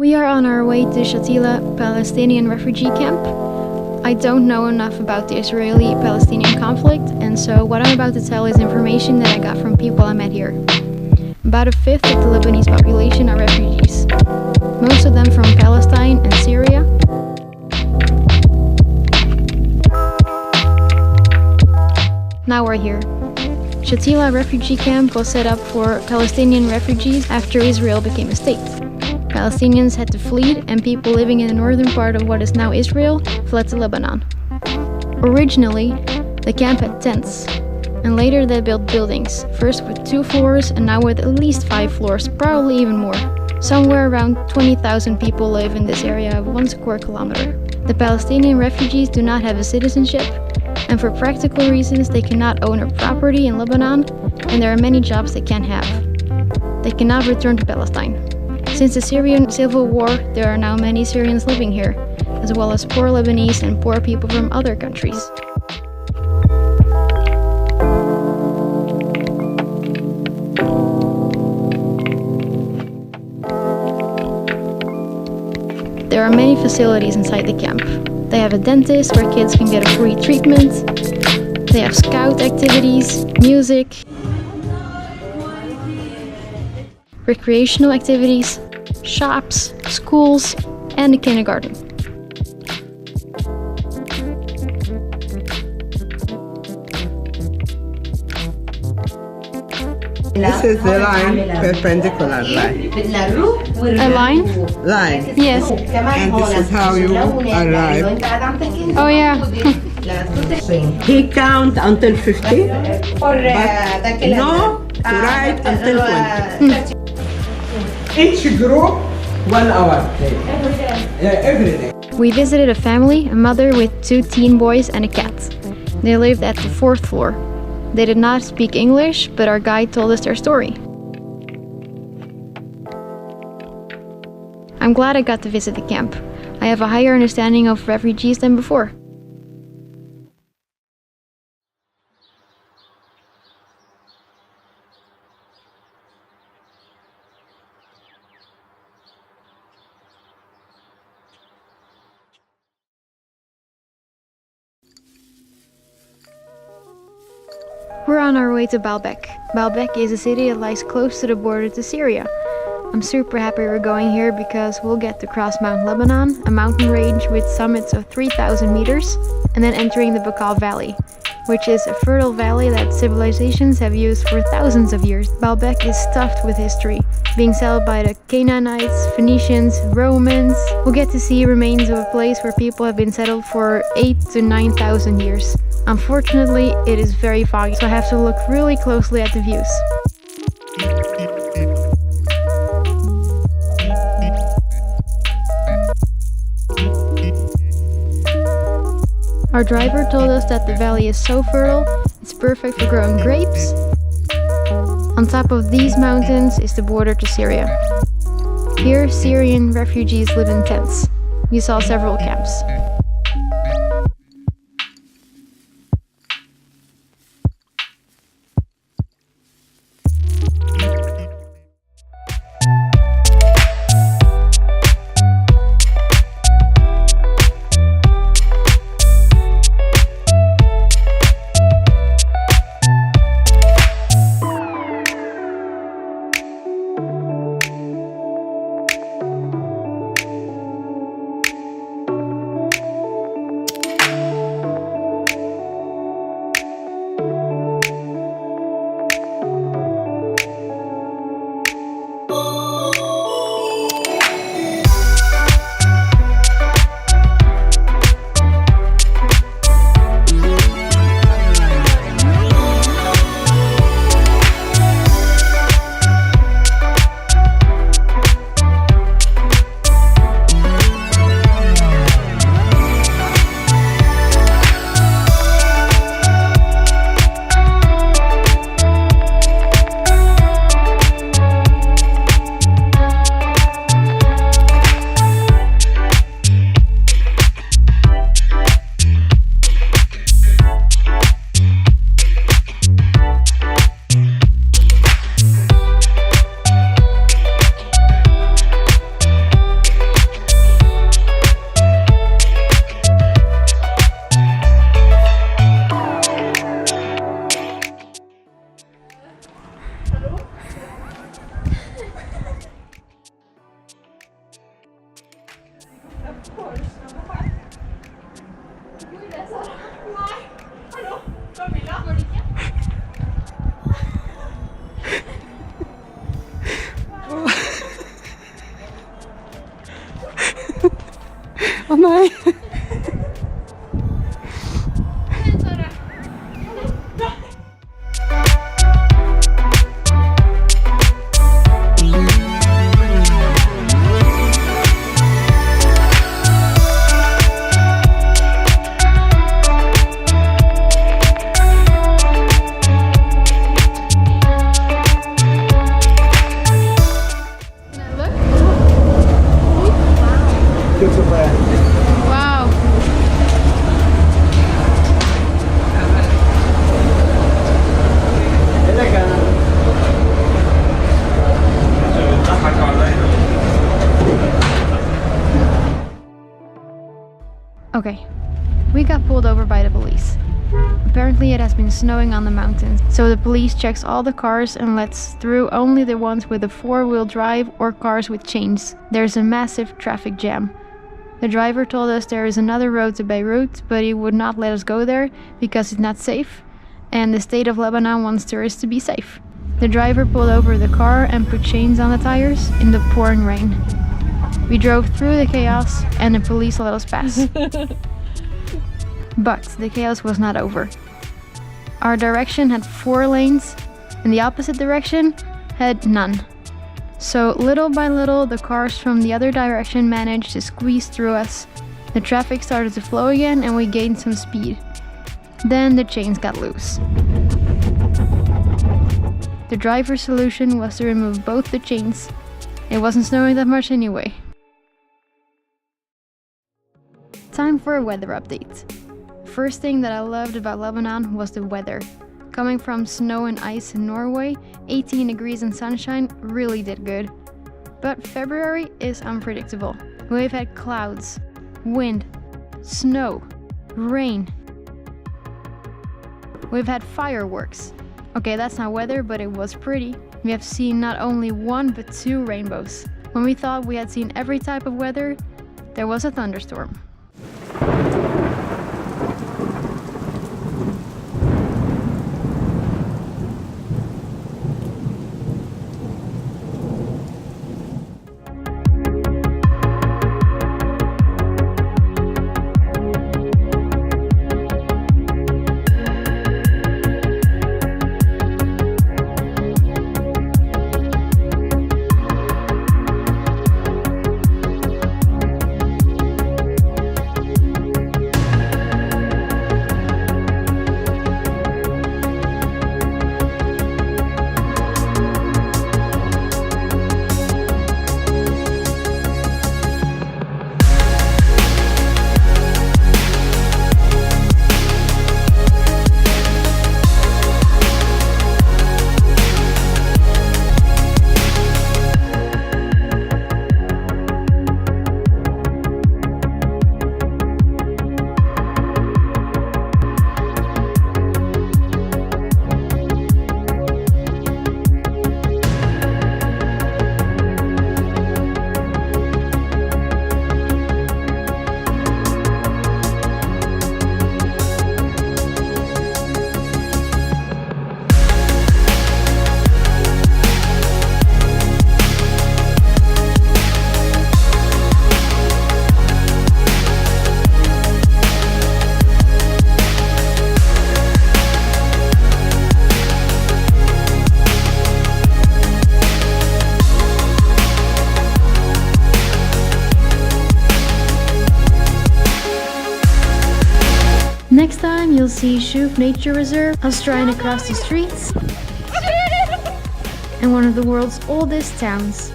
We are on our way to Shatila Palestinian refugee camp. I don't know enough about the Israeli-Palestinian conflict, and so what I'm about to tell is information that I got from people I met here. About a fifth of the Lebanese population are refugees, most of them from Palestine and Syria. Now we're here. Shatila refugee camp was set up for Palestinian refugees after Israel became a state. Palestinians had to flee, and people living in the northern part of what is now Israel fled to Lebanon. Originally, the camp had tents, and later they built buildings, first with 2 floors and now with at least 5 floors, probably even more. Somewhere around 20,000 people live in this area of 1 square kilometer. The Palestinian refugees do not have a citizenship, and for practical reasons they cannot own a property in Lebanon, and there are many jobs they can't have. They cannot return to Palestine. Since the Syrian civil war, there are now many Syrians living here, as well as poor Lebanese and poor people from other countries. There are many facilities inside the camp. They have a dentist where kids can get a free treatment. They have scout activities, music, recreational activities, shops, schools, and a kindergarten. This is the line, perpendicular line. A line? Line. Yes. And this is how you arrive. Oh yeah. He count until 50, but no to ride until 20. Each group 1 hour every day. We visited a family, a mother with 2 teen boys and a cat. They lived at the 4th floor. They did not speak English, but our guide told us their story. I'm glad I got to visit the camp. I have a higher understanding of refugees than before. We're on our way to BAALBEK. BAALBEK is a city that lies close to the border to Syria. I'm super happy we're going here because we'll get to cross Mount Lebanon, a mountain range with summits of 3,000 meters, and then entering the Bekaa Valley, which is a fertile valley that civilizations have used for thousands of years. BAALBEK is stuffed with history, being settled by the Canaanites, Phoenicians, Romans. We'll get to see remains of a place where people have been settled for 8,000 to 9,000 years. Unfortunately, it is very foggy, so I have to look really closely at the views. Our driver told us that the valley is so fertile, it's perfect for growing grapes. On top of these mountains is the border to Syria. Here, Syrian refugees live in tents. We saw several camps. Okay, we got pulled over by the police. Apparently it has been snowing on the mountains, so the police checks all the cars and lets through only the ones with a 4-wheel drive or cars with chains. There's a massive traffic jam. The driver told us there is another road to Beirut, but he would not let us go there because it's not safe, and the state of Lebanon wants tourists to be safe. The driver pulled over the car and put chains on the tires in the pouring rain. We drove through the chaos and the police let us pass. But the chaos was not over. Our direction had 4 lanes, and the opposite direction had none. So little by little, the cars from the other direction managed to squeeze through us. The traffic started to flow again, and we gained some speed. Then the chains got loose. The driver's solution was to remove both the chains. It wasn't snowing that much anyway. Time for a weather update. First thing that I loved about Lebanon was the weather. Coming from snow and ice in Norway, 18 degrees and sunshine really did good. But February is unpredictable. We've had clouds, wind, snow, rain. We've had fireworks. Okay, that's not weather, but it was pretty. We have seen not only 1 but 2 rainbows. When we thought we had seen every type of weather, there was a thunderstorm. Next time you'll see Shuf Nature Reserve, us trying across the streets, and one of the world's oldest towns.